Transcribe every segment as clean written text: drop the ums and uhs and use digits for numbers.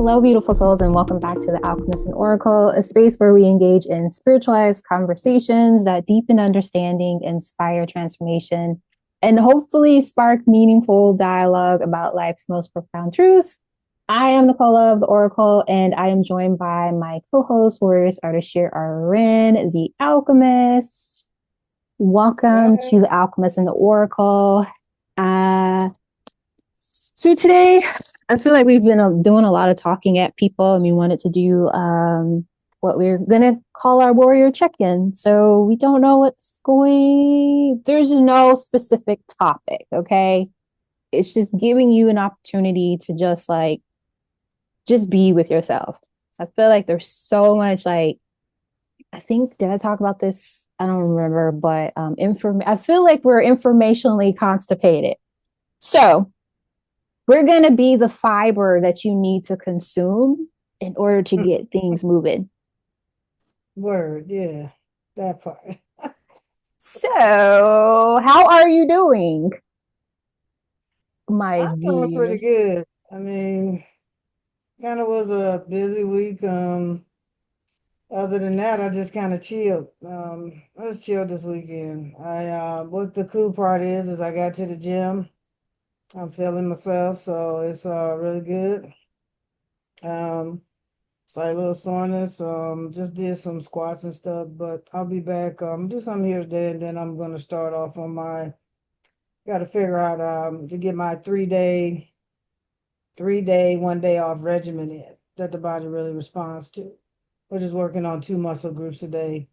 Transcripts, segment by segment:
Hello, beautiful souls, and welcome back to the Alchemist and Oracle, a space where we engage in spiritualized conversations that deepen understanding, inspire transformation, and hopefully spark meaningful dialogue about life's most profound truths. I am Nicole of the Oracle, and I am joined by my co-host, Warrioress Ardeshir A'ren, the Alchemist. Welcome Hey, to the Alchemist and the Oracle. Uh, so today, I feel like we've been doing a lot of talking at people, and we wanted to do what we're gonna call our warrior check-in. So we don't know what's going. There's no specific topic, okay? It's just giving you an opportunity to just be with yourself. I feel like there's so much I think did I talk about this? I don't remember, but I feel like we're informationally constipated. So we're going to be the fiber that you need to consume in order to get things moving. word, yeah, that part. So, how are you doing, my I'm doing dear? pretty good. I mean, kind of was a busy week. Other than that, I just kind of chilled. I just chilled this weekend. What the cool part is I got to the gym. I'm feeling myself, so it's really good. Um, Slight little soreness. Just did some squats and stuff, but I'll be back. Do something here today, and then I'm gonna start off on my. Got to figure out to get my 3 day, 1 day off regimen in that the body really responds to. We're just working on two muscle groups a day,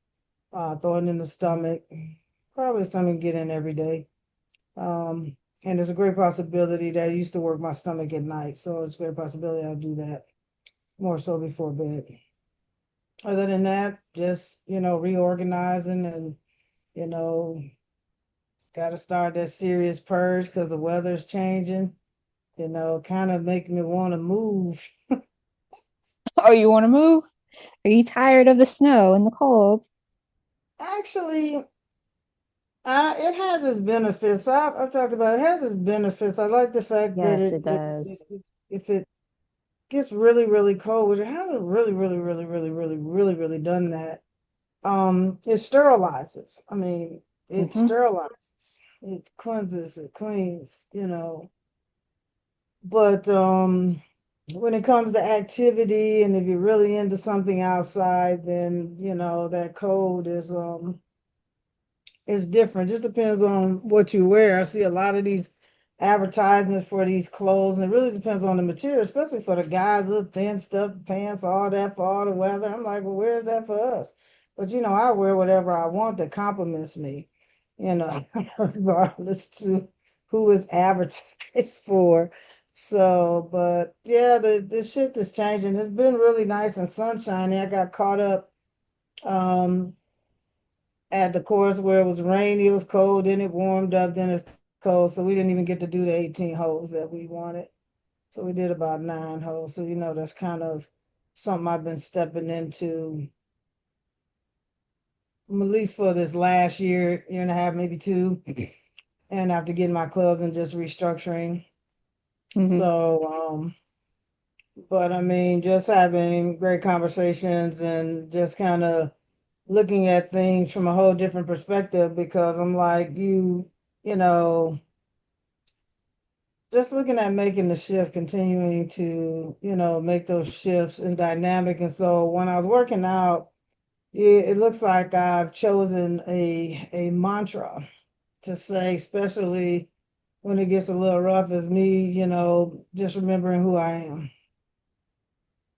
throwing in the stomach, probably stomach get in every day. And there's a great possibility that I used to work my stomach at night, so it's a great possibility I'll do that more so before bed. Other than that, just reorganizing and you know, got to start that serious purge because the weather's changing. Kind of make me want to move. Oh, you want to move? Are you tired of the snow and the cold? Actually, it has its benefits. I've talked about it. It has its benefits. I like the fact that Yes, it does. if it gets really, really cold, which it hasn't really, really, really, really, really, really, really done that. It sterilizes. I mean, it Hmm. sterilizes. It cleanses. It cleans. But when it comes to activity, and if you're really into something outside, then that cold is different. Just depends on what you wear. I see a lot of these advertisements for these clothes, and it really depends on the material, especially for the guys, little thin stuff, pants, all that for all the weather. I'm like, well, where's that for us? But I wear whatever I want that compliments me, you know, regardless to who is advertised for. So, but yeah, the shift is changing. It's been really nice and sunshiny. I got caught up. Um, at the course where it was rainy, it was cold, then it warmed up, then it's cold. So we didn't even get to do the 18 holes that we wanted. So we did about 9 holes. So that's kind of something I've been stepping into at least for this last year and a half, maybe two. And after getting my clubs and just restructuring. Hmm. So but I mean just having great conversations and just kind of looking at things from a whole different perspective because I'm like, you know, just looking at making the shift, continuing to, make those shifts and dynamic. And so when I was working out, it looks like I've chosen a mantra to say, especially when it gets a little rough, is me, just remembering who I am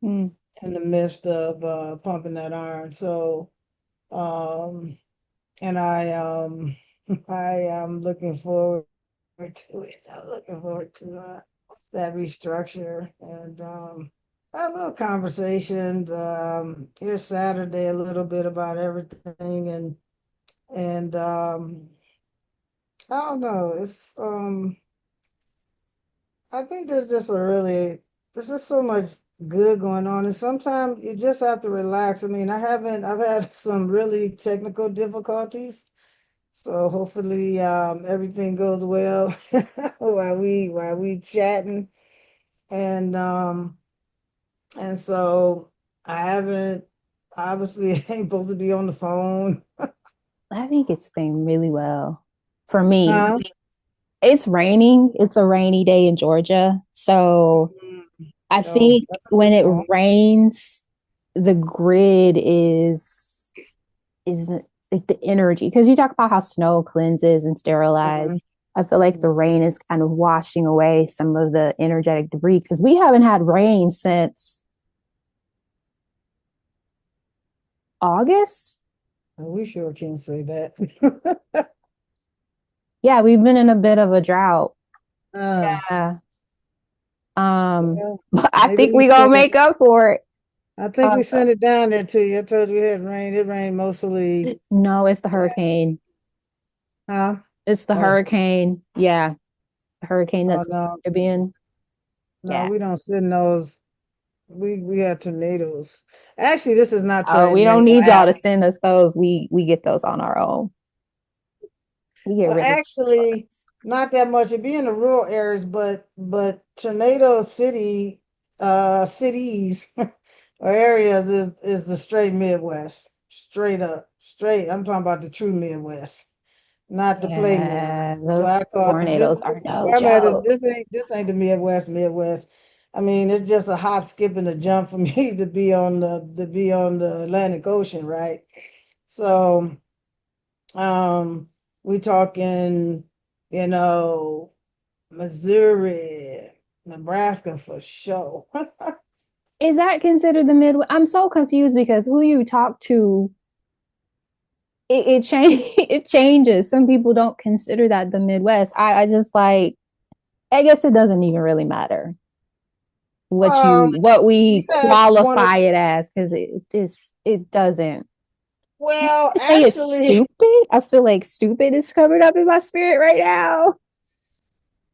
Mm. in the midst of pumping that iron. So, um, and I am looking forward to it. I'm looking forward to that restructure and had little conversations here Saturday a little bit about everything and I don't know. I think there's just so much good going on, and sometimes you just have to relax. I mean, I've had some really technical difficulties. So hopefully everything goes well while we chatting. And And so I haven't, obviously ain't supposed to be on the phone. I think it's been really well for me. Huh? It's raining. It's a rainy day in Georgia. So Mm. I Oh, think that's a good when it song. rains, the grid is like the energy, because you talk about how snow cleanses and Mhm. sterilizes. I feel like the rain is kind of washing away some of the energetic debris because we haven't had rain since August. We sure can't say that. Yeah, we've been in a bit of a drought. uh, Yeah. well, But I maybe think we we gonna sent it. make up for it. I think Uh, we sent it down there to you. I told you it had rained. It rained mostly. no, it's the hurricane. Huh? It's the Oh, hurricane. Yeah, the hurricane oh that's in no, the Caribbean. no, Yeah. we don't send those. We have tornadoes. Actually, this is not Oh, we don't tornado. need y'all to send us those. We get those on our own. We get Well, really good actually, ones. not that much. It'd be in the rural areas, but tornado city, cities or areas is the straight Midwest, straight up, straight. I'm talking about the true Midwest, not the play Midwest. Yeah, So those I call it tornadoes are this no where I'm at is joke. this ain't the Midwest. I mean, it's just a hop, skip, and a jump for me to be on the Atlantic Ocean, right? So. Um, we talking, you know, Missouri, Nebraska for sure. Is that considered the Midwest? I'm so confused because who you talk to, it change it changes. Some people don't consider that the Midwest. I just like, I guess it doesn't even really matter Um, what you we got one of qualify it as, because it doesn't. well, I say it's stupid. I feel like stupid is covered up in my spirit right now.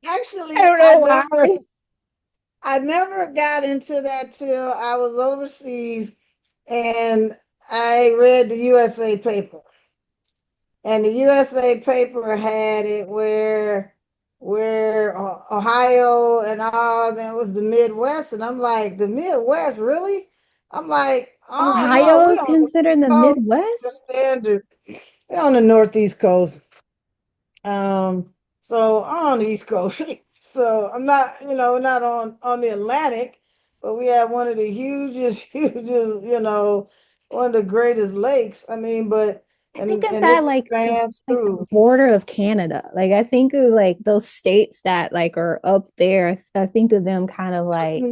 I actually, don't I know why. never I never got into that till I was overseas and I read the USA paper. And the USA paper had it where Ohio and all that was the Midwest, and I'm like, the Midwest, really? I'm like, oh no, we Ohio's on the considered the coast, the Midwest? standard. We on the Northeast coast. So I'm on the East Coast. So I'm not, not on the Atlantic, but we have one of the hugest, hugest, one of the greatest lakes. I mean, but I think of and that it like the spans the through. border of Canada. Like I think of like those states that like are up there. I think of them kind of That's, like,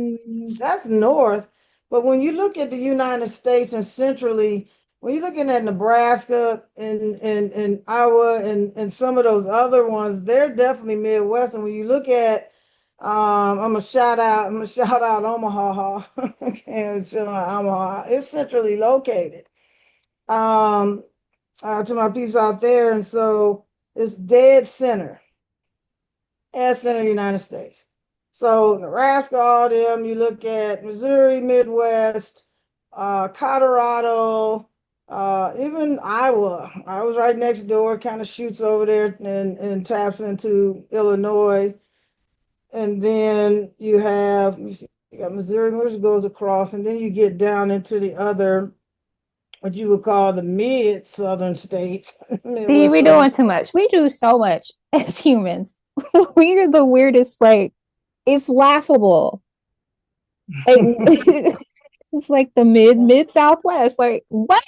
that's north. But when you look at the United States and centrally, when you're looking at Nebraska and Iowa and some of those other ones, they're definitely Midwest. And when you look at, I'm gonna shout out Omaha. Okay, shout out Omaha. It's centrally located. Um, to my peeps out there, and so it's dead center as center of the United States. So Nebraska, all them, you look at Missouri, Midwest, Colorado, even Iowa. I was right next door, kind of shoots over there and taps into Illinois. And then you got Missouri, which goes across, and then you get down into the other, what you would call the mid southern states, see, Midwest we southern doing too states. much. We do so much as humans. We are the weirdest, like it's laughable. Like it's like the mid Southwest. Like what?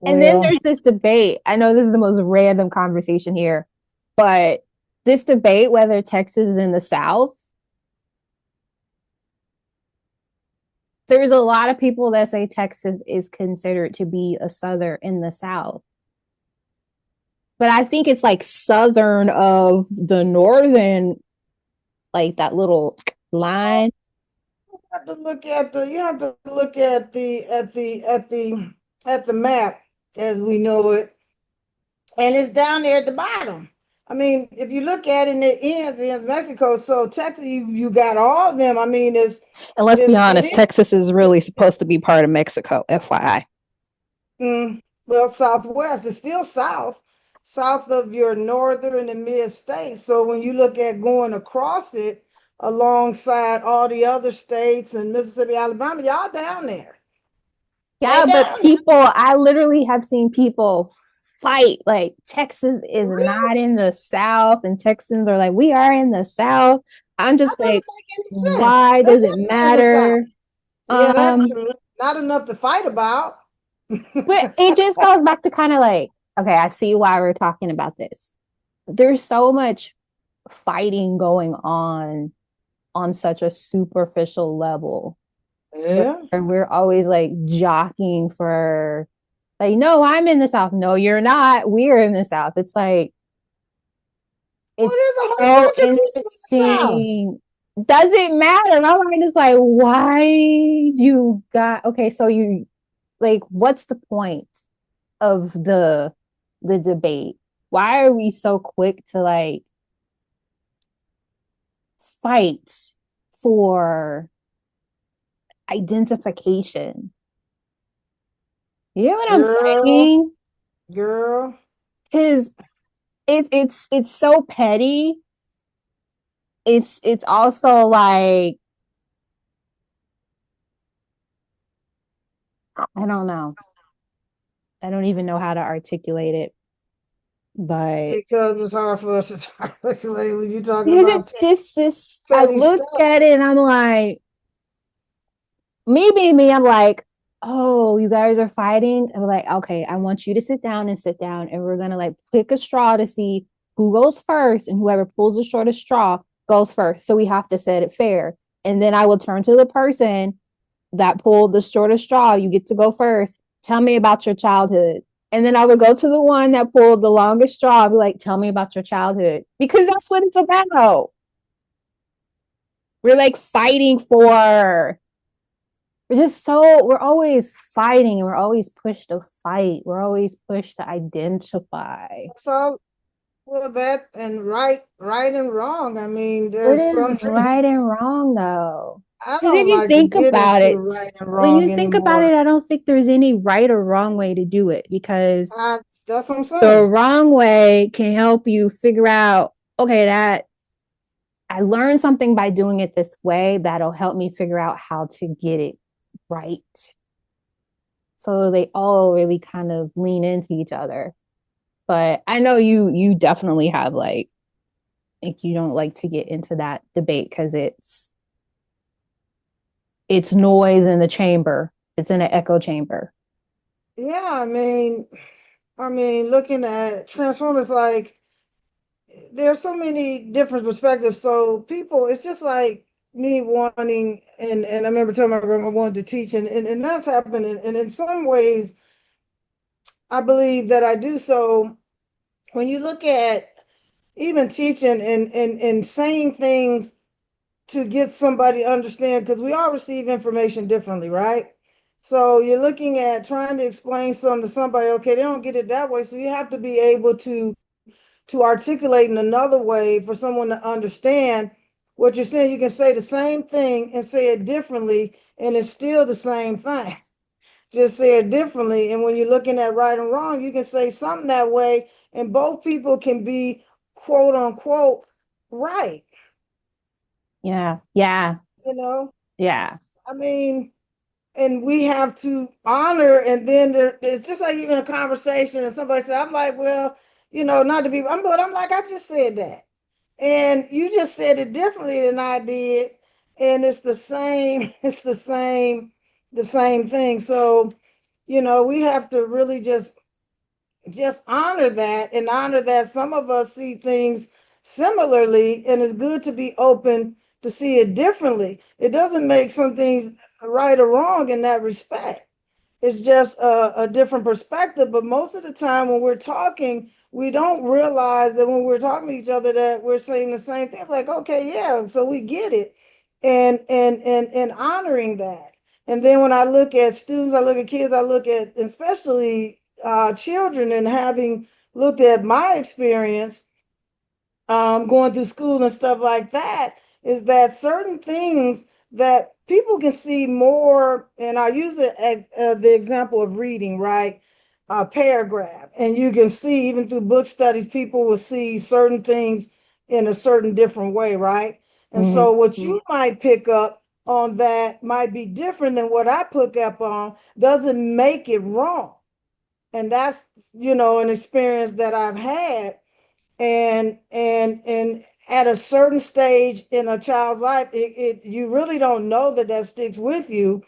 And then Well, there's this debate. I know this is the most random conversation here, but this debate whether Texas is in the South, there's a lot of people that say Texas is considered to be a Southern in the South. But I think it's like Southern of the Northern, like that little line. you have to look at the map as we know it, and it's down there at the bottom. I mean, if you look at it, and it ends Mexico. So technically, you got all of them. I mean, And let's be it honest, is Texas is really supposed to be part of Mexico, FYI. well, Southwest. It's still south of your northern and mid states. So when you look at going across it, alongside all the other states and Mississippi, Alabama. Y'all down there. They Yeah, but down there. people, I literally have seen people fight. Like Texas is Really? not in the South, and Texans are like, we are in the South. I'm That just doesn't like, make any sense. why They're does it definitely in the South. matter? Yeah, that's Um, true. Not enough to fight about. but it just goes back to kind of like, okay, I see why we're talking about this. There's so much fighting going on such a superficial level Yeah. where we're always like jockeying for like, no, I'm in the South. No, you're not. We're in the South. It's like, Well, it's there's a whole so bunch of people in the South. interesting. Doesn't matter. My mind is like, why you got okay, so you like what's the point of the debate? Why are we so quick to like fight for identification? You know what I'm Girl, saying? girl. Because it's so petty. It's also like I don't know. I don't even know how to articulate it, but Because it's hard for us to articulate when you're talking because about it just is. I petty look stuff. at it and I'm like, me being me, I'm like, oh, you guys are fighting. I'm like, okay, I want you to sit down, and we're gonna like pick a straw to see who goes first, and whoever pulls the shortest straw goes first. So we have to set it fair. And then I will turn to the person that pulled the shortest straw. You get to go first. Tell me about your childhood. And then I would go to the one that pulled the longest straw. I'd be like, tell me about your childhood. Because that's what it's about. We're like fighting for we're just so we're always fighting and we're always pushed to fight. We're always pushed to identify. So, well, that and right and wrong. I mean, What there's is something right and wrong though? I Because if don't you like to think get about into it, right and when you wrong think about anymore. it, I don't think there's any right or wrong way to do it because That's what I'm the saying. wrong way can help you figure out, okay, that I learned something by doing it this way that'll help me figure out how to get it right. So they all really kind of lean into each other. But I know you definitely have like you don't like to get into that debate because it's noise in the chamber. It's in an echo chamber. Yeah, I mean, looking at Transformers, like there's so many different perspectives. So people, it's just like me wanting, and I remember telling my grandma I wanted to teach, and that's happened. And in some ways, I believe that I do. So when you look at even teaching and saying things to get somebody to understand, because we all receive information differently, right? So you're looking at trying to explain something to somebody, okay, they don't get it that way. So you have to be able to articulate in another way for someone to understand what you're saying. You can say the same thing and say it differently, and it's still the same thing. Just say it differently. And when you're looking at right and wrong, you can say something that way, and both people can be quote unquote right. Yeah. Yeah. You know, Yeah. I mean, and we have to honor, and then it's just like even a conversation and somebody said, I'm like, well, not to be, but I'm like, I just said that. And you just said it differently than I did. And it's the same, it's the same thing. So, we have to really just honor that and honor that some of us see things similarly, and it's good to be open to see it differently. It doesn't make some things right or wrong in that respect. It's just a different perspective. But most of the time when we're talking, we don't realize that when we're talking to each other that we're saying the same thing. Like, okay, yeah, so we get it. And honoring that. And then when I look at students, I look at kids, I look at especially children, and having looked at my experience going through school and stuff like that, is that certain things that people can see more, and I use it the example of reading, right? A paragraph, and you can see even through book studies, people will see certain things in a certain different way, right? And Mhm. so what you might pick up on that might be different than what I pick up on, doesn't make it wrong. And that's, an experience that I've had. And at a certain stage in a child's life, you really don't know that that sticks with you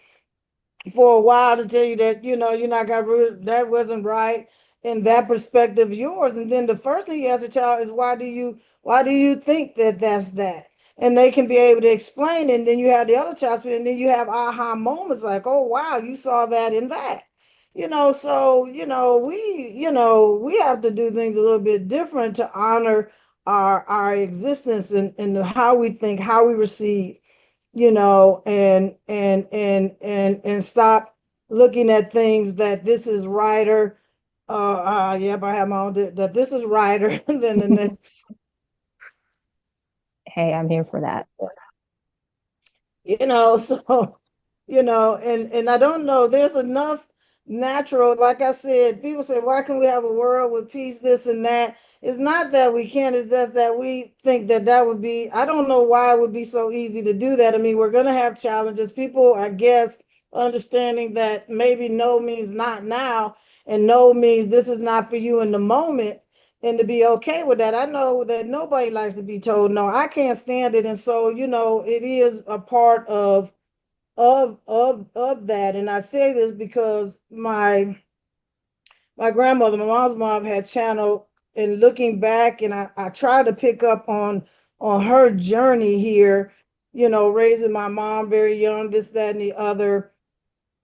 for a while to tell you that you're not got that wasn't right in that perspective of yours. And then the first thing you ask a child is, why do you think that that's that? And they can be able to explain it. And then you have the other child, and then you have aha moments like, oh wow, you saw that in that. So we have to do things a little bit different to honor our existence, and how we think, how we receive, and stop looking at things that this is righter. Yep, I have my own, that this is righter than the next. Hey, I'm here for that. So, and I don't know, there's enough natural, like I said, people say, why can we have a world with peace, this and that? It's not that we can't, it's just that we think that that would be, I don't know why it would be so easy to do that. I mean, we're going to have challenges. People, I guess, understanding that maybe no means not now, and no means this is not for you in the moment, and to be okay with that. I know that nobody likes to be told no. I can't stand it. And so, it is a part of that. And I say this because my grandmother, my mom's mom, had channeled, and looking back, and I try to pick up on her journey here, raising my mom very young, this, that, and the other,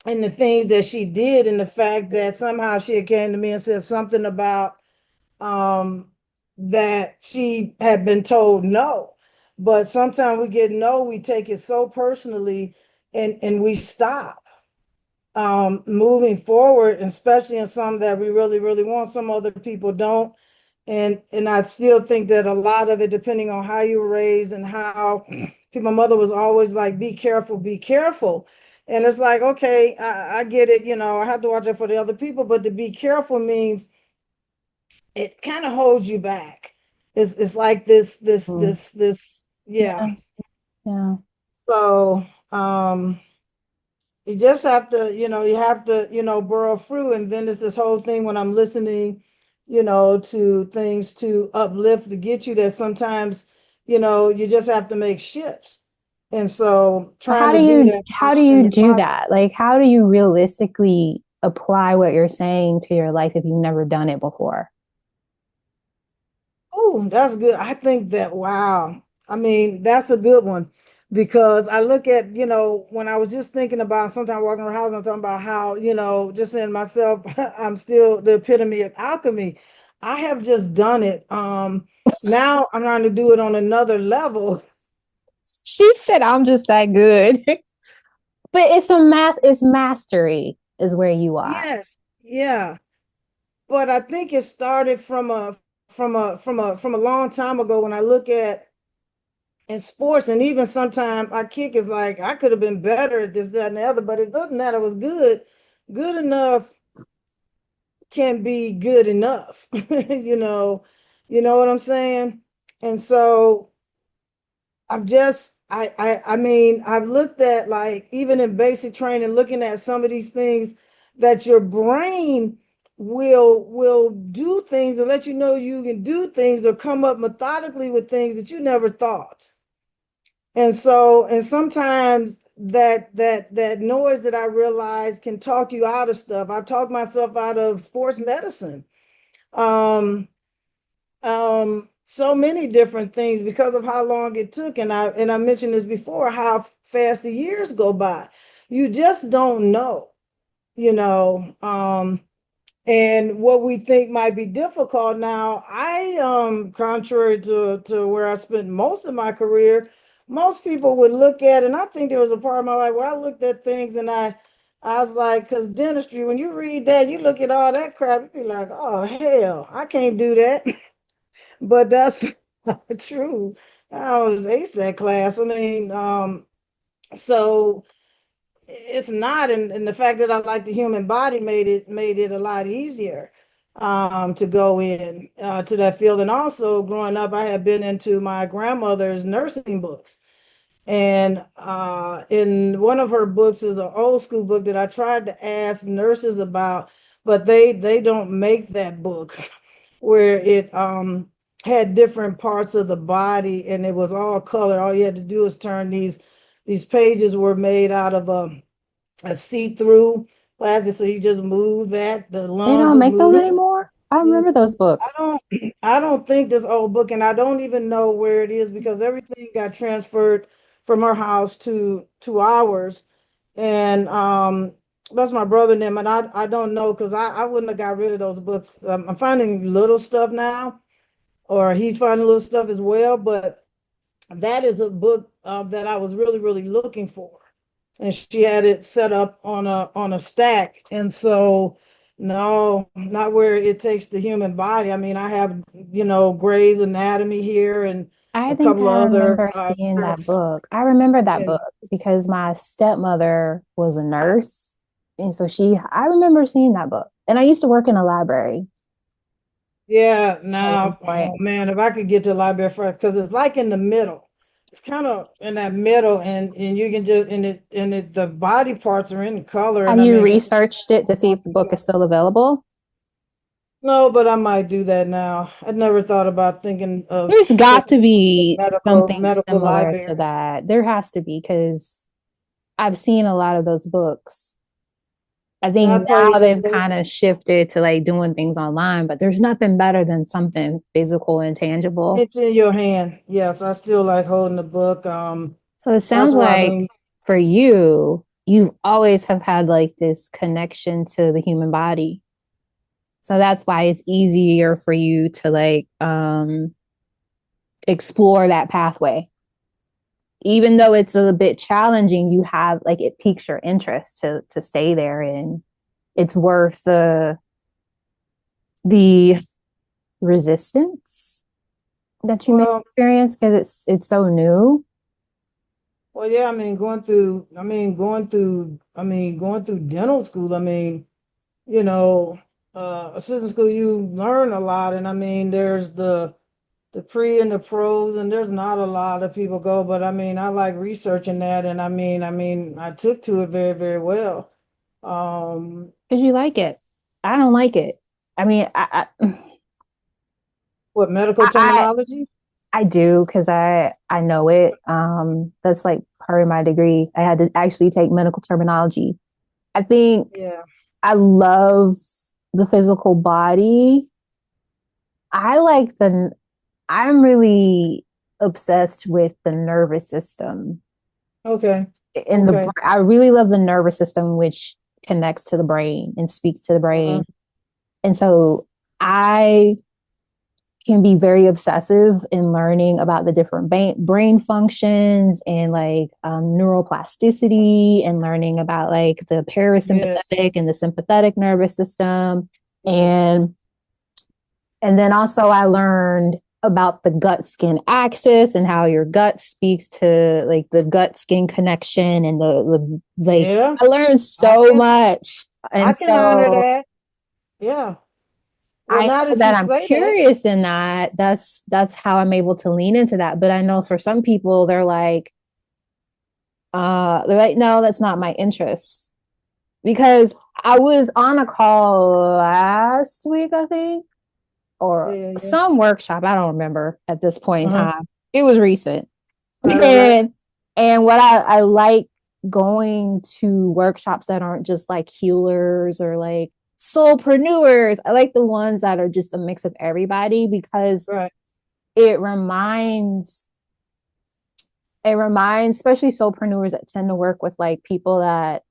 and the things that she did, and the fact that somehow she had came to me and said something about um that she had been told no. But sometimes we get no, we take it so personally, and we stop moving forward, especially in some that we really, really want. Some other people don't. And I still think that a lot of it, depending on how you were raised and how my mother was always like, be careful, be careful. And it's like, okay, I get it, I have to watch it for the other people, but to be careful means it kind of holds you back. It's like Mm. yeah. Yeah, yeah. So you just have to, burrow through. And then there's this whole thing when I'm listening, to things to uplift, to get you, that sometimes, you just have to make shifts. And so But trying to do that how do first in you your do that? process. Like, how do you realistically apply what you're saying to your life if you've never done it before? Oh, that's good. I think that, wow. I mean, that's a good one, because I look at, when I was just thinking about, sometimes walking around the house, I'm talking about how, just in myself, I'm still the epitome of alchemy. I have just done it. Now I'm trying to do it on another level. She said, I'm just that good. But it's mastery is where you are. Yes, yeah. But I think it started from a long time ago. When I look at in sports, and even sometimes our kick is like, I could have been better at this, that, and the other, but it doesn't matter. It was good. Good enough can be good enough. You know what I'm saying? And so I mean, I've looked at, like, even in basic training, looking at some of these things, that your brain will do things and let you know you can do things, or come up methodically with things that you never thought. And sometimes that noise that I realize can talk you out of stuff. I've talked myself out of sports medicine. Um, so many different things because of how long it took. And I mentioned this before, how fast the years go by. You just don't know, you know. And what we think might be difficult now, contrary to where I spent most of my career, most people would look at, and I think there was a part of my life where I looked at things, and I was like, because dentistry, when you read that, you look at all that crap, you be like, oh hell, I can't do that. But that's not true. I was ace that class. I mean, so it's not, and the fact that I like the human body made it a lot easier to go in to that field. And also growing up, I had been into my grandmother's nursing books. And in one of her books is an old school book that I tried to ask nurses about, but they don't make that book where it had different parts of the body and it was all colored. All you had to do is turn these pages were made out of a see-through plastic, so you just move that, the They lungs don't would make those move. anymore. I remember those I books. don't I don't think this old book, and I don't even know where it is because everything got transferred from her house to ours. And that's my brother and them, and I don't know because I wouldn't have got rid of those books. I'm finding little stuff now, or he's finding little stuff as well, but that is a book that I was really, really looking for. And she had it set up on a stack. And so no, not where it takes the human body. I mean, I have, Gray's Anatomy here and I a think couple I of other remember seeing that books. book. I remember that And book because my stepmother was a nurse. And so I remember seeing that book. And I used to work in a library yeah, at one now, oh point. man, if I could get to the library first, because it's like in the middle. It's kind of in that middle, and you can just the body parts are in color, Have and I you mean, because researched it to see if the book is still available? no, but I might do that now. I'd never thought about thinking of There's got to checking be something medical similar to libraries. that. There has to be because I've seen a lot of those books. I think That page now is they've kind of shifted to like doing things online, but there's nothing better than something physical and tangible. it's in your hand. Yes, I still like holding the book. So it That's sounds why I like mean, for you, you always have had like this connection to the human body. So that's why it's easier for you to like explore that pathway. Even though it's a bit challenging, you have like it piques your interest to stay there, and it's worth the resistance that you may well, experience because it's so new. yeah. I mean, going through dental school. I mean, you know, assistant school, you learn a lot, and I mean, there's the pre and the pros, and there's not a lot of people go, but I mean, I like researching that, and I took to it very, very well. Um, Because you like it. I don't like it. I mean, what medical I terminology? I do because I know it. That's like part of my degree. I had to actually take medical terminology. I think Yeah. I love the physical body. I like the. I'm really obsessed with the nervous system. Okay. In the Okay. I really love the nervous system, which connects to the brain and speaks to the Uh-huh. brain. And so I can be very obsessive in learning about the different brain functions and like neuroplasticity and learning about like the Yes. parasympathetic and the sympathetic nervous system. Yes. And then also I learned about the gut skin axis and how your gut speaks to like the gut skin connection and the like Yeah. I learned I so can much. I And can honor so that. Yeah. Well, I now know that that you I'm say that, curious in that. That's how I'm able to lean into that. But I know for some people they're like, no, that's not my interest. Because I was on a call last week, I think, yeah, or yeah, yeah. some workshop. I don't remember at this point in Uh-huh. time. It was recent. Right, right, right. And what I like going to workshops that aren't just like healers or like solopreneurs. I like the ones that are just a mix of everybody because Right. it reminds especially solopreneurs that tend to work with like people that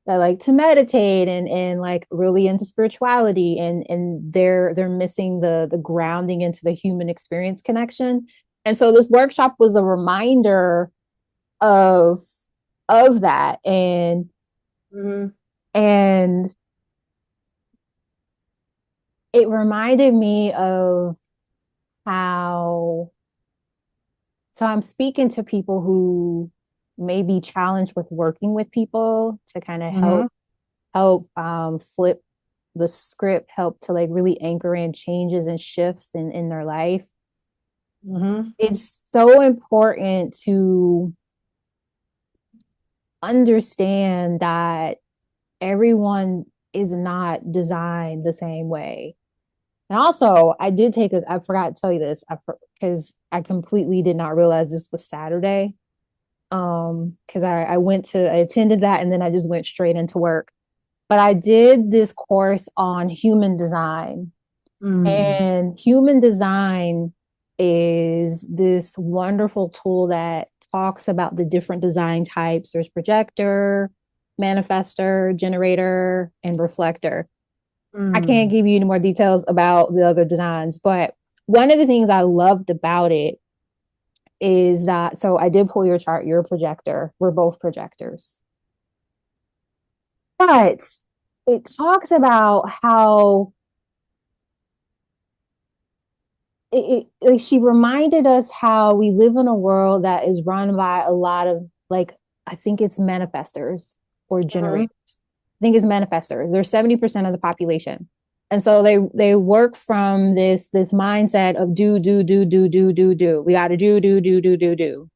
like to meditate and like really into spirituality and they're missing the grounding into the human experience connection. And so this workshop was a reminder of that Mm-hmm. and it reminded me of how so I'm speaking to people who may be challenged with working with people to kind of Mm-hmm. help flip the script, help to like really anchor in changes and shifts in their life. Mm-hmm. It's so important to understand that everyone is not designed the same way. And also, I forgot to tell you this, because I completely did not realize this was Saturday. Because I attended that and then I just went straight into work. But I did this course on human design. Mm. And human design is this wonderful tool that talks about the different design types. There's projector, manifester, generator, and reflector. I can't Mm. give you any more details about the other designs, but one of the things I loved about it is that, so I did pull your chart, you're a projector, we're both projectors. But it talks about how like she reminded us how we live in a world that is run by a lot of, like, I think it's manifestors or Mm-hmm. generators. I think it's manifestors. They're 70% of the population. And so they work from this mindset of do. We gotta do.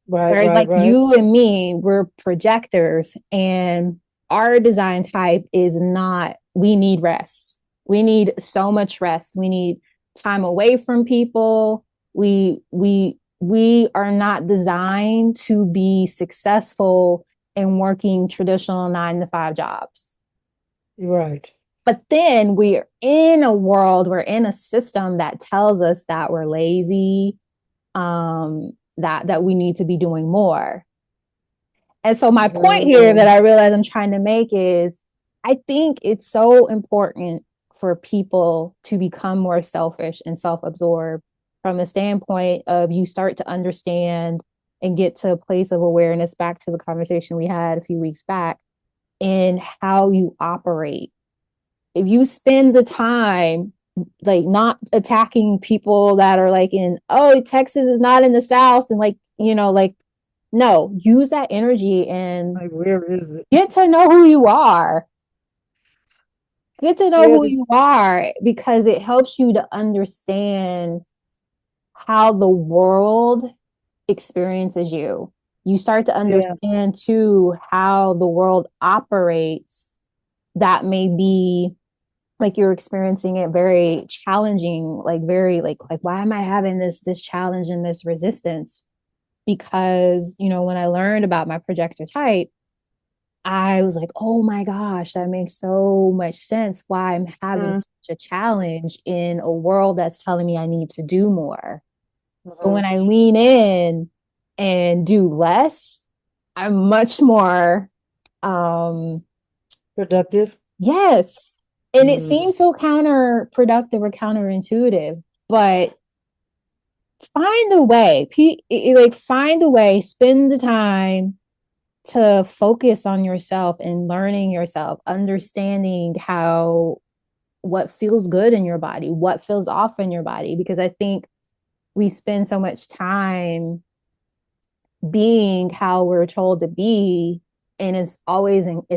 Right, Whereas right, like right. you and me, we're projectors, and our design type is not, we need rest. We need so much rest. We need time away from people. We are not designed to be successful in working traditional 9 to 5 jobs. You're right. But then we're in a world, we're in a system that tells us that we're lazy, that we need to be doing more. And so my point here that Mm. I realize I'm trying to make is, I think it's so important for people to become more selfish and self-absorbed, from the standpoint of you start to understand and get to a place of awareness, back to the conversation we had a few weeks back, in how you operate. If you spend the time like not attacking people that are like in, oh, Texas is not in the South, and like, like, no, use that energy and Like, where is it? get to know who you are. Get to know Yeah, who you are, because it helps you to understand how the world experiences you. You start to yeah, understand too how the world operates, that may be like you're experiencing it very challenging, like very like why am I having this challenge and this resistance? Because when I learned about my projector type, I was like, oh my gosh, that makes so much sense why I'm having mm, such a challenge in a world that's telling me I need to do more. But when mhm. I lean in and do less, I'm much more, um Productive. yes. And it Mm. seems so counterproductive or counterintuitive, but find a way. Like, find a way, spend the time to focus on yourself and learning yourself, understanding how, what feels good in your body, what feels off in your body. Because I think we spend so much time being how we're told to be, and it's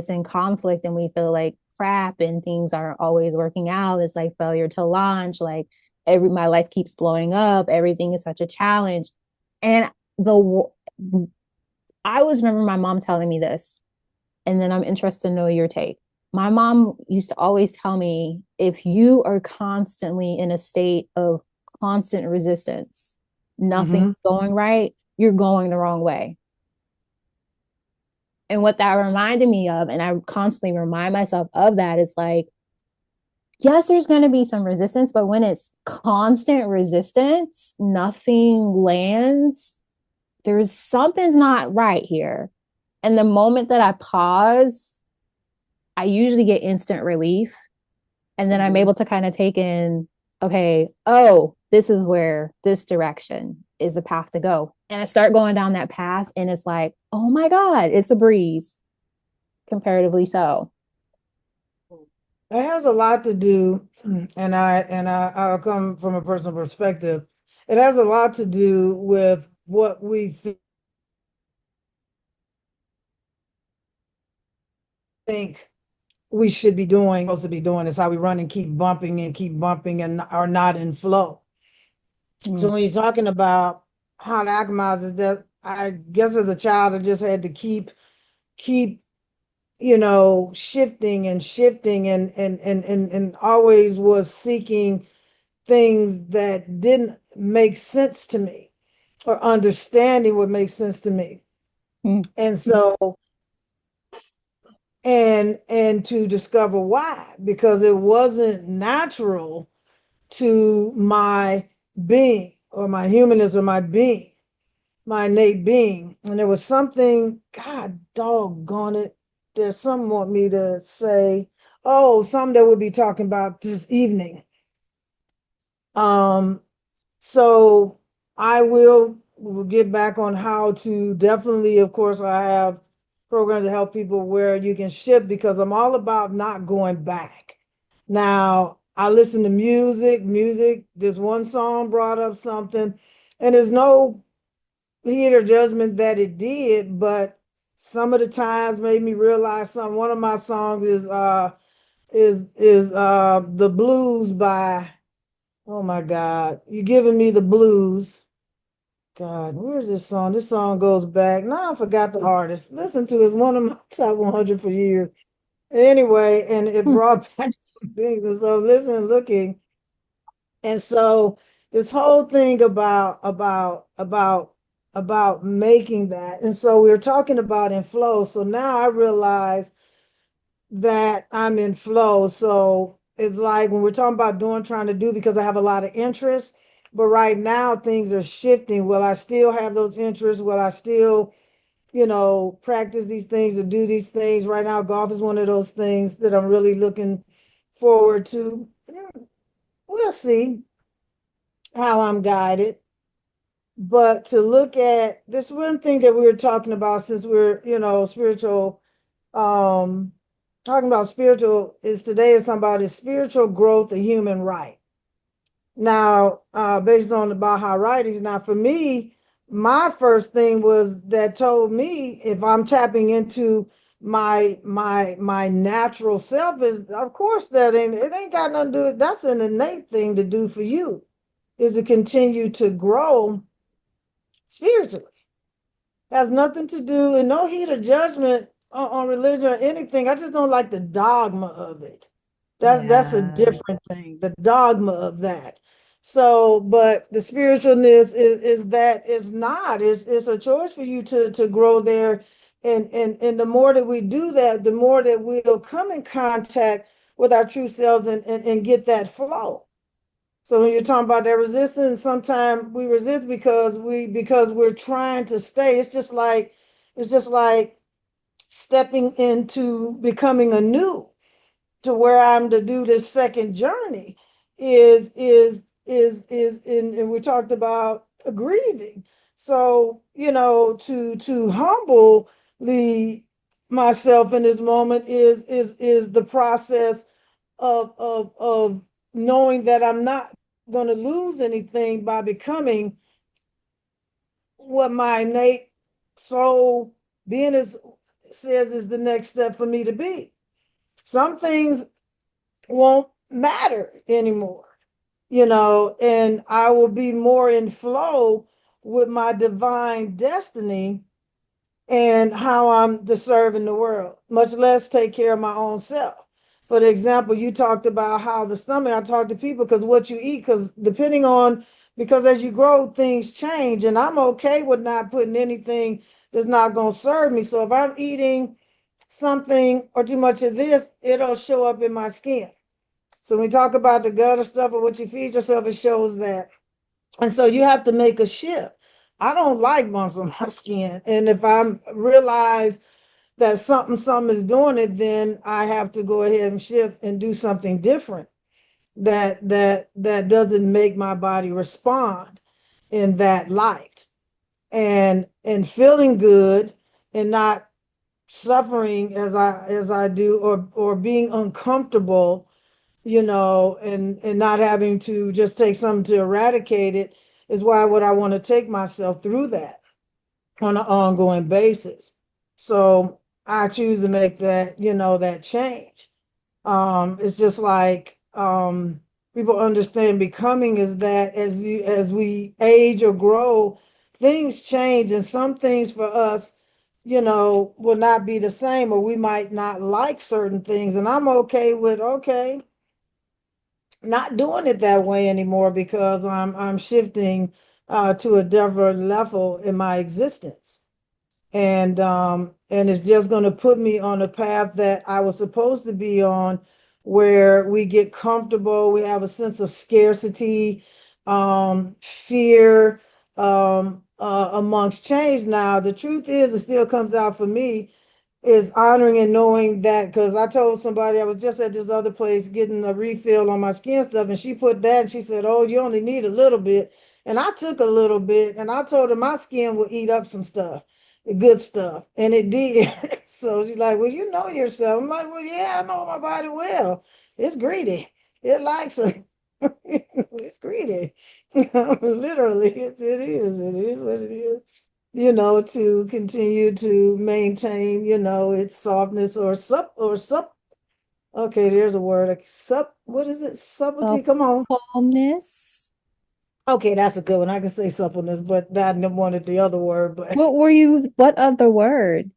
in conflict, and we feel like crap, and things aren't always working out. It's like failure to launch, like every my life keeps blowing up, everything is such a challenge. And the I always remember my mom telling me this, and then I'm interested to know your take. My mom used to always tell me, if you are constantly in a state of constant resistance, Mm-hmm. nothing's going right, you're going the wrong way. And what that reminded me of, and I constantly remind myself of that, is like, yes, there's going to be some resistance, but when it's constant resistance, nothing lands. There's something's not right here. And the moment that I pause, I usually get instant relief. And then I'm Mm-hmm. able to kind of take in, okay, oh, this is where this direction is the path to go. And I start going down that path, and it's like, oh my God, it's a breeze, comparatively so. It has a lot to do, I'll come from a personal perspective. It has a lot to do with what we think we should be doing, supposed to be doing, is how we run and keep bumping and are not in flow. So Mm, when you're talking about how to alchemize is that I guess as a child I just had to keep shifting and shifting and always was seeking things that didn't make sense to me or understanding what makes sense to me. mm, And so and to discover why, because it wasn't natural to my being or my humanness or my being, my innate being. And there was something, God doggone it, there's something want me to say. Oh, something that we'll be talking about this evening. Um, so we will get back on how to definitely, of course, I have programs to help people where you can shift because I'm all about not going back. Now, I listen to music, this one song brought up something, and there's no heat or judgment that it did, but some of the times made me realize something. One of my songs is The Blues by, oh my God, you're giving me the blues. God, where's this song? This song goes back. Now I forgot the artist. Listen to it. It's one of my top 100 for years. Anyway, and it mm, brought back some things. And so listen, looking. And so this whole thing about making that. And so we were talking about in flow. So now I realize that I'm in flow. So it's like when we're talking about doing, trying to do, because I have a lot of interest, but right now things are shifting. Will I still have those interests? Will I still, practice these things or do these things? Right now, golf is one of those things that I'm really looking forward to. We'll see how I'm guided. But to look at this one thing that we were talking about, since we're, spiritual, um, talking about spiritual is today is somebody's spiritual growth, a human right. Now, based on the Baha'i writings, now for me, my first thing was that told me if I'm tapping into my natural self is of course that ain't it ain't got nothing to do. That's an innate thing to do for you is to continue to grow spiritually. Has nothing to do and no heat of judgment on religion or anything. I just don't like the dogma of it. That's a yeah. different thing, the dogma of that. So, but the spiritualness is that is not. It's a choice for you to grow there. And the more that we do that, the more that we'll come in contact with our true selves and get that flow. So when you're talking about that resistance, sometimes we resist because we're trying to stay. It's just like stepping into becoming anew to where I'm to do this second journey and we talked about grieving. So, to humbly myself in this moment is the process of knowing that I'm not going to lose anything by becoming what my innate soul being is says is the next step for me to be. Some things won't matter anymore, and I will be more in flow with my divine destiny and how I'm to serve in the world, much less take care of my own self. For the example, you talked about how the stomach, I talk to people because what you eat, because as you grow, things change. And I'm okay with not putting anything that's not going to serve me. So if I'm eating something or too much of this, it'll show up in my skin. So when we talk about the gutter stuff or what you feed yourself, it shows that. And so you have to make a shift. I don't like bumps on my skin. And if I realize that something is doing it, then I have to go ahead and shift and do something different that doesn't make my body respond in that light. And feeling good and not suffering as I do or being uncomfortable, and not having to just take something to eradicate it is why would I want to take myself through that on an ongoing basis. So I choose to make that change. It's just like people understand becoming is that as we age or grow, things change, and some things for us, will not be the same, or we might not like certain things. And I'm okay with not doing it that way anymore because I'm shifting to a different level in my existence. And it's just going to put me on a path that I was supposed to be on, where we get comfortable, we have a sense of scarcity, fear, amongst change. Now the truth is, it still comes out for me, is honoring and knowing that, because I told somebody I was just at this other place getting a refill on my skin stuff, and she put that and she said, "Oh, you only need a little bit." And I took a little bit, and I told her my skin would eat up some stuff, the good stuff, and it did. So she's like, "Well, you know yourself." I'm like, "Well, yeah, I know my body well. It's greedy. It likes it. It's greedy." Literally, it is. It is what it is, to continue to maintain, its softness, okay, there's a word, like what is it? Subtlety. Come on. Suppleness. Okay, that's a good one. I can say suppleness, but I wanted the other word, but What other word?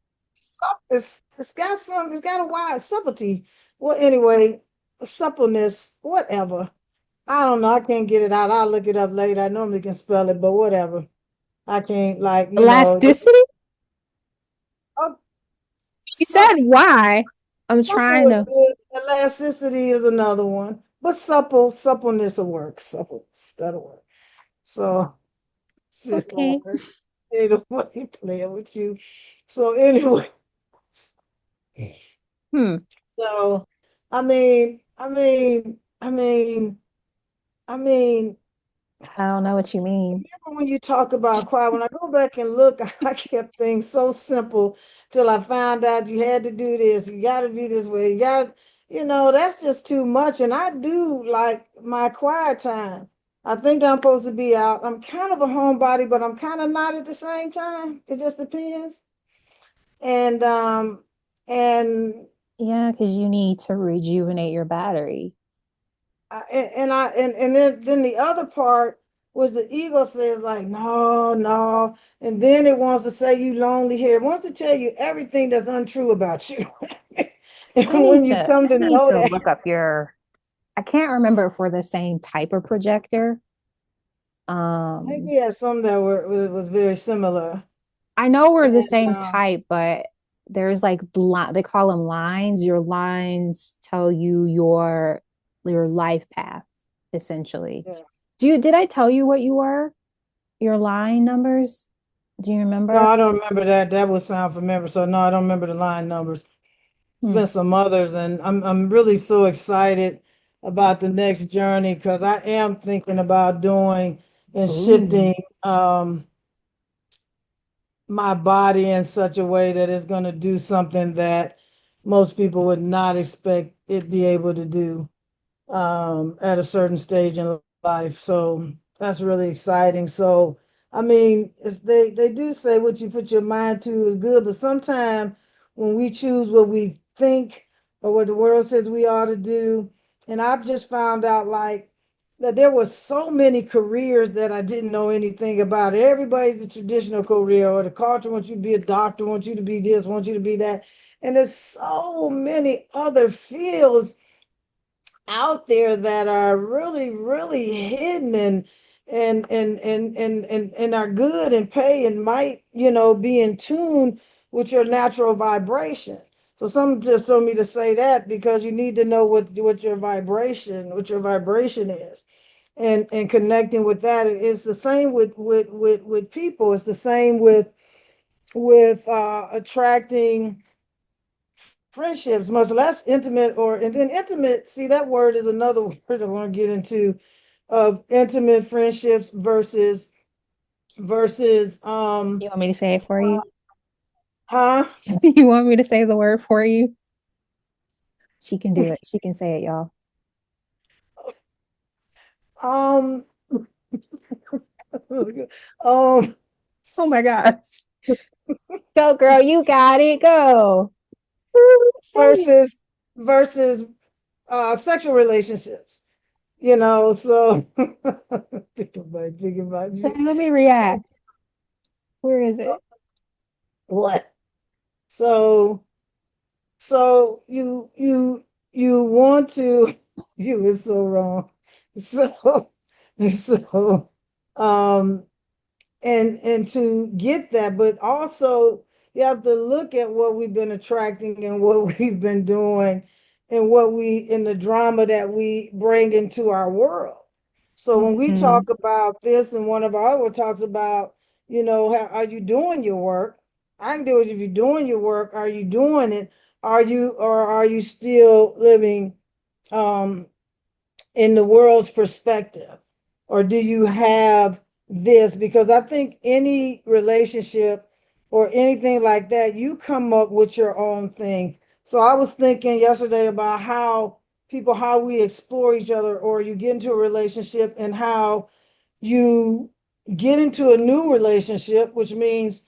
it's got a wide subtlety. Well, anyway, suppleness, whatever. I don't know. I can't get it out. I'll look it up later. I normally can spell it, but whatever. I can't, like, Elasticity? oh, You said sup, why? I'm supple trying is to. good. Elasticity is another one. But suppleness will work. Suppleness, that'll work. So, Okay. Lord, ain't nobody playing with you. So, anyway, Hmm. so, I mean, I don't know what you mean. remember when you talk about quiet, when I go back and look, I kept things so simple till I found out you had to do this, you got to do this way, that's just too much. And I do like my quiet time. I think I'm supposed to be out. I'm kind of a homebody, but I'm kind of not at the same time. It just depends. And and Yeah, because you need to rejuvenate your battery. and then the other part was the ego says, like, no, no, and then it wants to say you lonely here. It wants to tell you everything that's untrue about you. And when you come I to need know to that, look up your I can't remember if we're the same type of projector. I think Um, we had some that was very similar. I know we're the And same type, but there's like they call them lines. Your lines tell you your life path, essentially. yeah. Did I tell you what you were? Your line numbers? Do you No, remember? I don't remember that. That would sound familiar. So no, I don't remember the line numbers. It's Hmm. been some others, and I'm really so excited about the next journey, because I am thinking about doing and Ooh. shifting my body in such a way that it's going to do something that most people would not expect it be able to do at a certain stage in life. So that's really exciting. So, I mean, they do say what you put your mind to is good, but sometimes when we choose what we think or what the world says we ought to do, and I've just found out, like, that there were so many careers that I didn't know anything about. Everybody's a traditional career, or the culture wants you to be a doctor, wants you to be this, wants you to be that. And there's so many other fields out there that are really, really hidden, and are good and pay and might, be in tune with your natural vibration. So some just told me to say that, because you need to know what your vibration is, and connecting with that. It's the same with people. It's the same with attracting friendships, much less intimate. And then intimate, see, that word is another word I want to get into, of intimate friendships versus You want me to say it for you? huh? You want me to say the word for you? She can do it. She can say it, y'all. um um Oh my gosh. Go, girl. You got it. Go. Ooh, say it. versus versus sexual relationships. So think about you. Let me react. Where is it? What? So so you want to you is so wrong. So so um and to get that, but also you have to look at what we've been attracting and what we've been doing and what we in the drama that we bring into our world. So when we Hmm. talk about this, and one of our other talks about, how are you doing your work? I can do it. If you're doing your work, are you doing it? Are you still living um in the world's perspective? Or do you have this? Because I think any relationship or anything like that, you come up with your own thing. So I was thinking yesterday about how we explore each other, or you get into a relationship and how you get into a new relationship, which means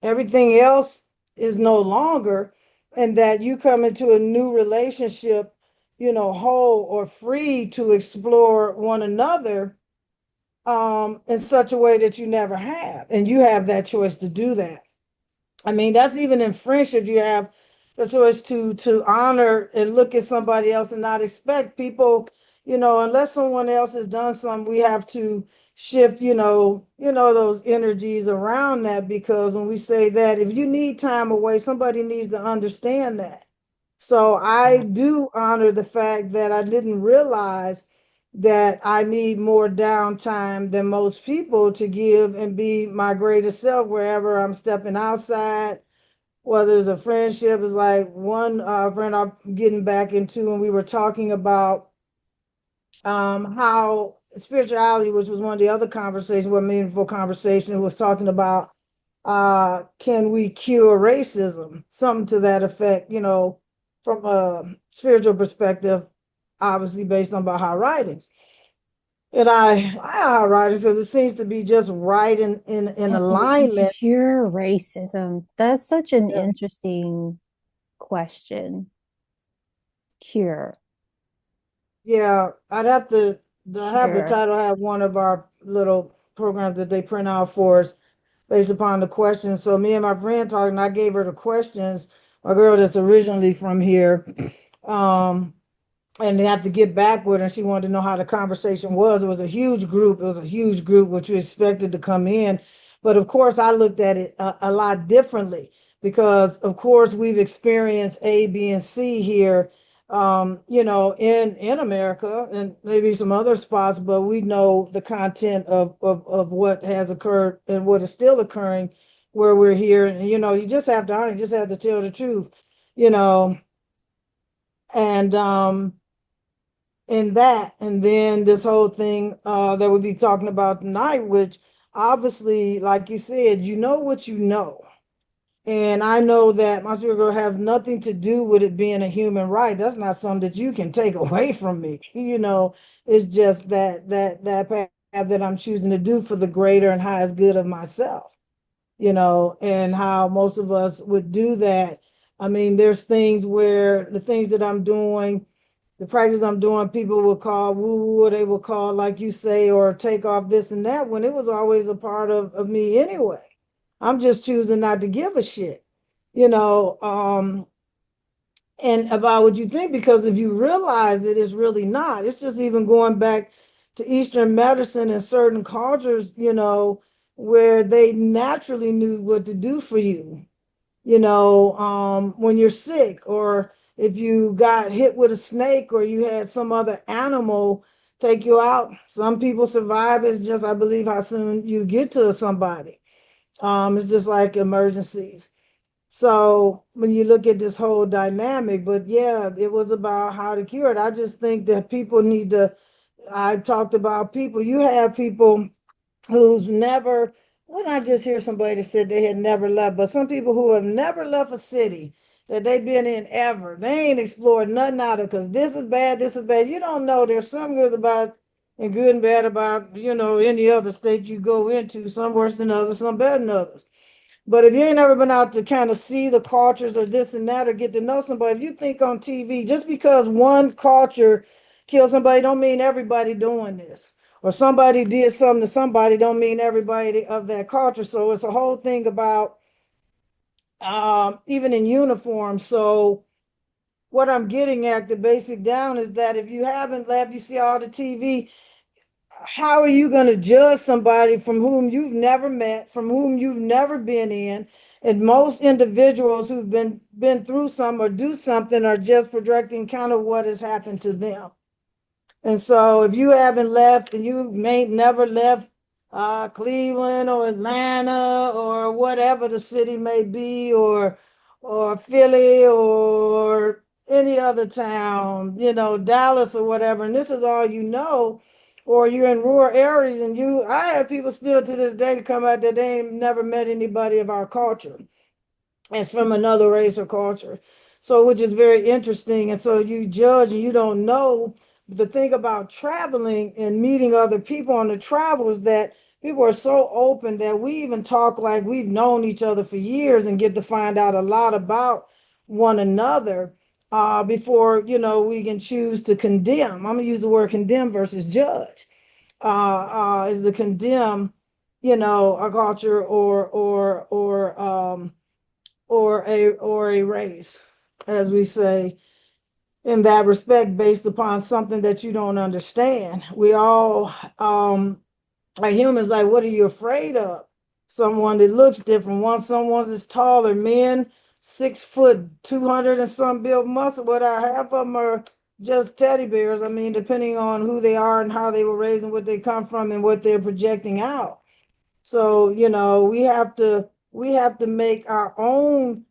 everything else is no longer, and that you come into a new relationship, whole or free to explore one another in such a way that you never have. And you have that choice to do that. I mean, that's even in friendship, you have the choice to honor and look at somebody else and not expect people, unless someone else has done something, we have to shift, those energies around that. Because when we say that, if you need time away, somebody needs to understand that. So I Yeah. do honor the fact that I didn't realize that I need more downtime than most people to give and be my greatest self wherever I'm stepping outside. Whether it's a friendship, is like one friend I'm getting back into, and we were talking about how spirituality, which was one of the other conversations, what meaningful conversation was talking about, can we cure racism? Something to that effect, from a spiritual perspective, obviously based on Baha'i writings. And I writers because it seems to be just right in Can we alignment. cure racism? That's such an Yeah, interesting question. Cure, yeah, I'd have to have the cure. title have one of our little programs that they print out for us based upon the questions. So me and my friend talking, I gave her the questions. A girl that's originally from here. Um, and they have to get back with her. She wanted to know how the conversation was. It was a huge group. It was a huge group, which we expected to come in. But of course, I looked at it a lot differently because, of course, we've experienced A, B, and C here, in America and maybe some other spots, but we know the content of what has occurred and what is still occurring where we're here. And, you just have to honor, you just have to tell the truth, you know, and in that. And then this whole thing that we'll be talking about tonight, which obviously, like you said, you know what you know. And I know that my spirit girl has nothing to do with it being a human right. That's not something that you can take away from me. It's just that path that I'm choosing to do for the greater and highest good of myself, and how most of us would do that. I mean, there's things where the things that I'm doing, the practice I'm doing, people will call woo woo, or they will call, like you say, or take off this and that, when it was always a part of me anyway. I'm just choosing not to give a shit, you know, um, and about what you think, because if you realize it is really not, it's just even going back to Eastern medicine and certain cultures, where they naturally knew what to do for you, when you're sick, or if you got hit with a snake, or you had some other animal take you out. Some people survive. It's just, I believe, how soon you get to somebody. It's just like emergencies. So when you look at this whole dynamic, but yeah, it was about how to cure it. I just think that people need to, I talked about people, you have people who's never, when I just hear somebody that said they had never left, but some people who have never left a city that they've been in ever, they ain't explored nothing out of, because this is bad, this is bad. You don't know. There's some good about and good and bad about, any other state you go into, some worse than others, some better than others. But if you ain't ever been out to kind of see the cultures or this and that, or get to know somebody, if you think on TV, just because one culture kill somebody don't mean everybody doing this. Or somebody did something to somebody don't mean everybody of that culture. So it's a whole thing about even in uniform. So what I'm getting at, the basic down, is that if you haven't left, you see all the TV, how are you going to judge somebody from whom you've never met, from whom you've never been in? And most individuals who've been through some or do something are just projecting kind of what has happened to them. And so if you haven't left and you may never left Cleveland or Atlanta or whatever the city may be, or Philly or any other town, Dallas or whatever, and this is all you know, or you're in rural areas and I have people still to this day to come out that they ain't never met anybody of our culture. It's from another race or culture. So, which is very interesting. And so you judge and you don't know. The thing about traveling and meeting other people on the travel is that people are so open that we even talk like we've known each other for years and get to find out a lot about one another before, we can choose to condemn. I'm going to use the word condemn versus judge. Is the condemn, a culture or a race, as we say, in that respect, based upon something that you don't understand. We all are humans. Like, what are you afraid of? Someone that looks different. Someone that's taller. Men 6 foot, 200 and some built muscle, but half of them are just teddy bears. I mean, depending on who they are and how they were raised and what they come from and what they're projecting out. So, we have to make our own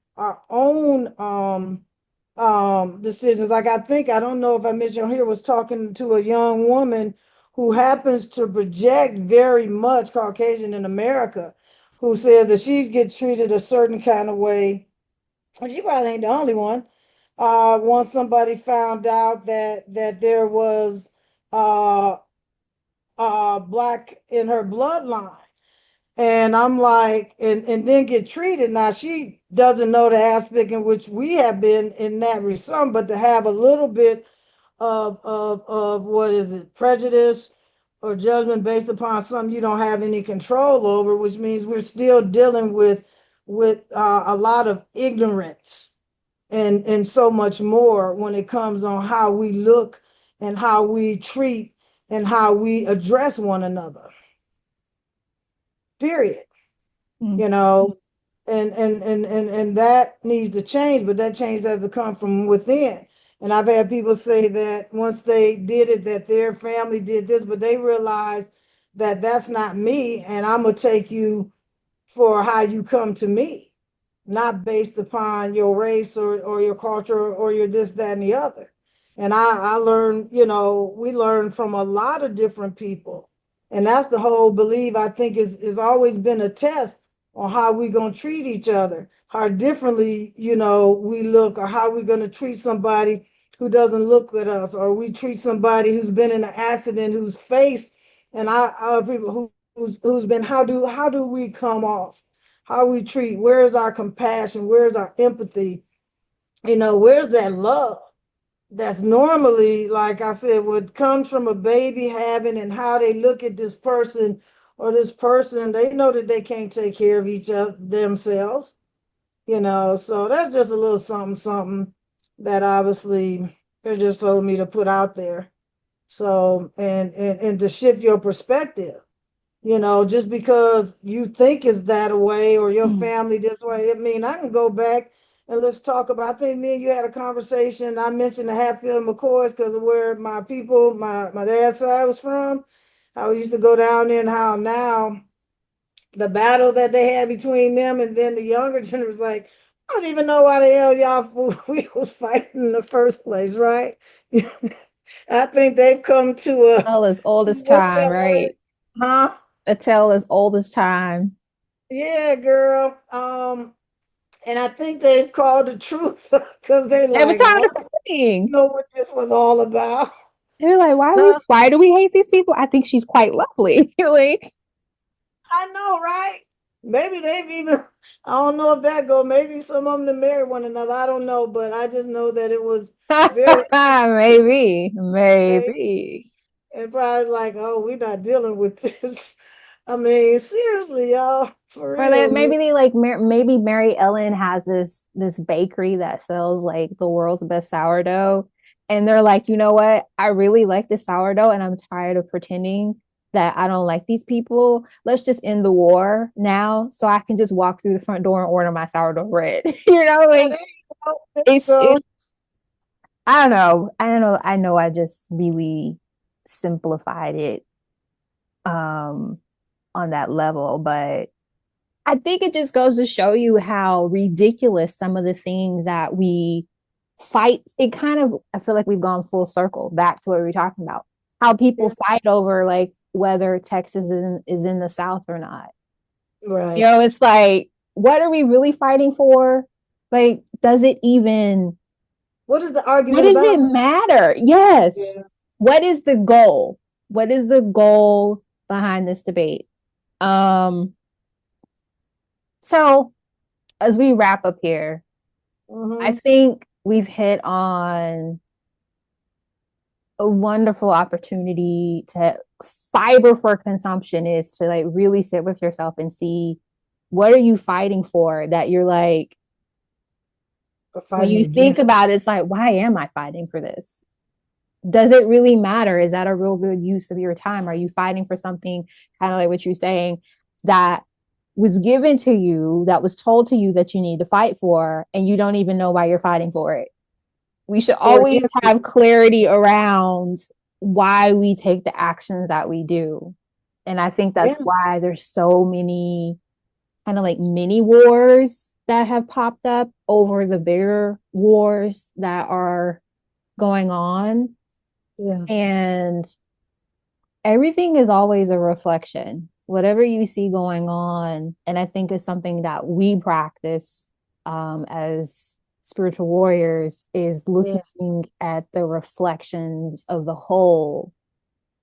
decisions. Like, I don't know if I mentioned here, was talking to a young woman who happens to project very much Caucasian in America, who says that she gets treated a certain kind of way. And she probably ain't the only one. Once somebody found out that there was uh black in her bloodline. And I'm like, and then get treated. Now she doesn't know the aspect in which we have been in that some, but to have a little bit of what is it, prejudice or judgment based upon something you don't have any control over, which means we're still dealing with a lot of ignorance and so much more when it comes on how we look and how we treat and how we address one another. Period. Mm. you know, and that needs to change, but that change has to come from within. And I've had people say that once they did it, that their family did this, but they realized that that's not me, and I'm gonna take you for how you come to me, not based upon your race or your culture or your this, that, and the other. And I learned, we learn from a lot of different people. And that's the whole belief, I think, is always been a test on how we gonna treat each other, how differently, we look, or how we gonna treat somebody who doesn't look at us, or we treat somebody who's been in an accident, whose face, and people who's been, how do we come off? How we treat, where's our compassion? Where's our empathy? Where's that love? That's normally, like I said, what comes from a baby having, and how they look at this person or this person, they know that they can't take care of each other themselves, so that's just a little something, something that obviously they just told me to put out there. So, and to shift your perspective, just because you think it's that way or your Mm. family this way. I mean, I can go back and let's talk about, I think me and you had a conversation. I mentioned the Hatfield McCoys because of where my people, my dad's side was from, how we used to go down there, and how now the battle that they had between them and then the younger generation was like, I don't even know why the hell we was fighting in the first place, right? I think they've come to Tale as old as what's time, that word? right? Huh? A tale as old as time. Yeah, girl. And I think they've called the truth because they Every like, time oh, the I thing. know what this was all about. They're like, Huh? why do we hate these people? I think she's quite lovely. Like, I know, right? Maybe they've even, I don't know if that go, maybe some of them to marry one another. I don't know, but I just know that it was very, Maybe, maybe, maybe. and probably like, oh, we're not dealing with this. I mean, seriously, y'all, for Or real. maybe they like maybe Mary Ellen has this bakery that sells like the world's best sourdough, and they're like, you know what? I really like this sourdough, and I'm tired of pretending that I don't like these people. Let's just end the war now, so I can just walk through the front door and order my sourdough bread. You know, Yeah, like there you go. There you it's go. I don't know. I don't know. I know I just really simplified it um on that level, but I think it just goes to show you how ridiculous some of the things that we fight. It kind of, I feel like we've gone full circle back to what we were talking about. How people Yeah, fight over like whether Texas is in the South or not. You right. know, it's like, what are we really fighting for? Like, does it even, What is the what argument does it about? matter? Yes. Yeah. What is the goal? What is the goal behind this debate? Um, so as we wrap up here, I Mm-hmm. think we've hit on a wonderful opportunity to fiber for consumption is to like really sit with yourself and see what are you fighting for that you're like when Fighting you think against. about it, it's like, why am I fighting for this? Does it really matter? Is that a real good use of your time? Are you fighting for something kind of like what you're saying that was given to you, that was told to you that you need to fight for, and you don't even know why you're fighting for it? We should Or always against it. have clarity around why we take the actions that we do. And I think Yeah. that's why there's so many kind of like mini wars that have popped up over the bigger wars that are going on. Yeah. And everything is always a reflection. Whatever you see going on, and I think it's something that we practice as spiritual warriors is Yeah. looking at the reflections of the whole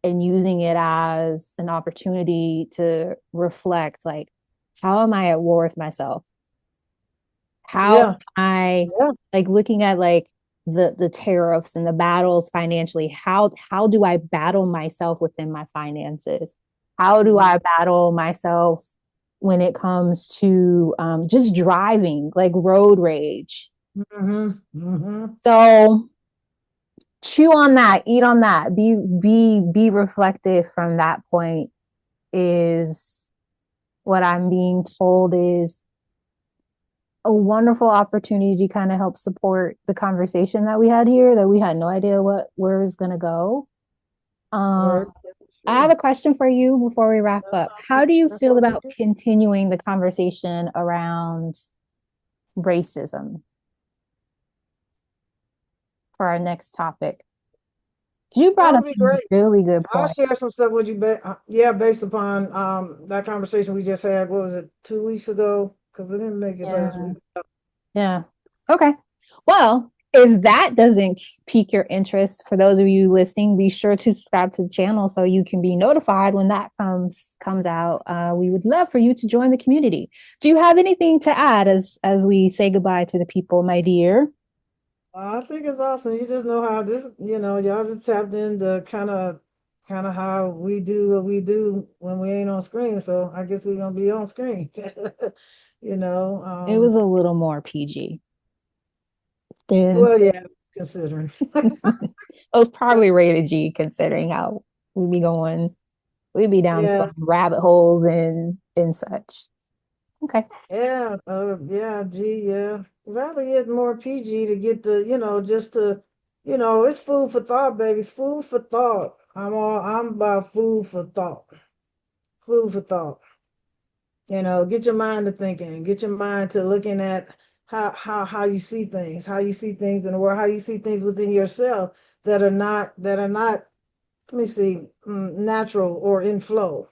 and using it as an opportunity to reflect like how am I at war with myself, how Yeah. am I Yeah. like looking at like the tariffs and the battles financially, how do I battle myself within my finances, how do Mm-hmm. I battle myself when it comes to just driving like road rage. Mm-hmm. Mm-hmm. So chew on that, eat on that, be reflective from that point is what I'm being told is a wonderful opportunity to kind of help support the conversation that we had here that we had no idea where it was going to go. Very um I have true. a question for you before we wrap That up. sounds How do you that feel sounds about good. continuing the conversation around racism for our next topic? You That brought up would be a great. really good I'll point. share some stuff with you, yeah, based upon that conversation we just had. What was it, 2 weeks ago? Because I didn't make it last Yeah. week. Yeah. Okay. Well, if that doesn't pique your interest, for those of you listening, be sure to subscribe to the channel so you can be notified when that comes out. We would love for you to join the community. Do you have anything to add as we say goodbye to the people, my dear? I think it's awesome. You just know how this, y'all just tapped into kind of how we do what we do when we ain't on screen. So I guess we're gonna be on screen. You know, It was a little more PG than well, yeah, considering. it was probably rated G considering how we be going, we'd be down Yeah, some rabbit holes and such. Okay. yeah, gee, yeah. Rather get more PG to get just to, it's food for thought, baby. Food for thought. I'm about food for thought. Food for thought. Get your mind to thinking, get your mind to looking at how you see things, how you see things in the world, how you see things within yourself that are not, let me see, natural or in flow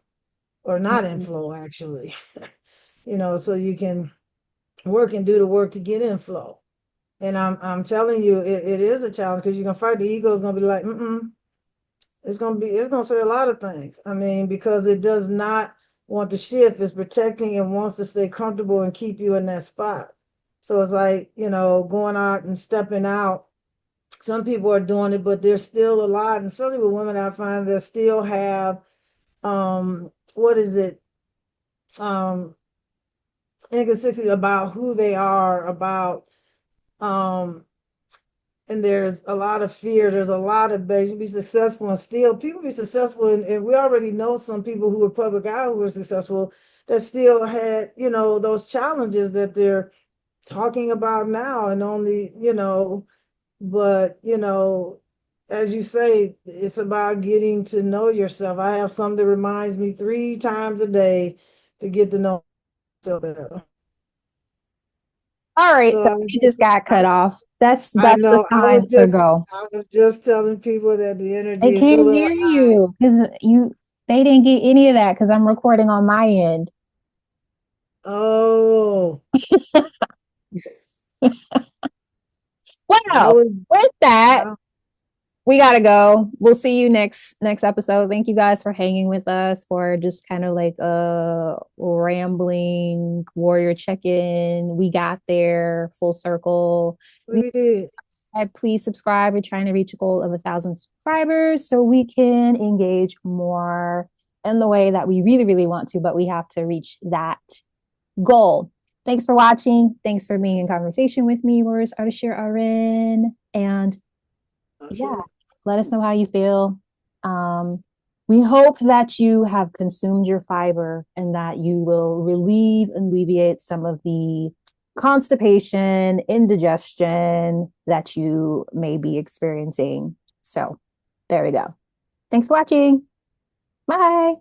or not in flow actually. So you can work and do the work to get in flow. And I'm telling you, it is a challenge because you're gonna fight the ego is gonna be like, it's gonna say a lot of things. I mean, because it does not want to shift, is protecting and wants to stay comfortable and keep you in that spot. So it's like, going out and stepping out. Some people are doing it, but there's still a lot, and especially with women, I find that still have what is it? Um inconsistency about who they are, about um and there's a lot of fear. There's a lot of base. You be successful and still people be successful, and we already know some people who are public eye who are successful that still had, those challenges that they're talking about now, and only, but as you say, it's about getting to know yourself. I have something that reminds me 3 times a day to get to know myself better. All right, So so I was you just just, got cut off. That's I that's the know, sign to go. I was just telling people that the They energy is a can't little hear high. you because they didn't get any of that because I'm recording on my end. Oh, I Well, was, with that, uh, we gotta go. We'll see you next episode. Thank you guys for hanging with us for just kind of like a rambling warrior check-in. We got there full circle. we did. Please subscribe. We're trying to reach a goal of 1,000 subscribers so we can engage more in the way that we really, really want to, but we have to reach that goal. Thanks for watching. Thanks for being in conversation with me, Warrioress Ardeshir A'ren. And yeah, Sure. let us know how you feel. Um, we hope that you have consumed your fiber and that you will alleviate some of the constipation, indigestion that you may be experiencing. So there we go. Thanks for watching. Bye.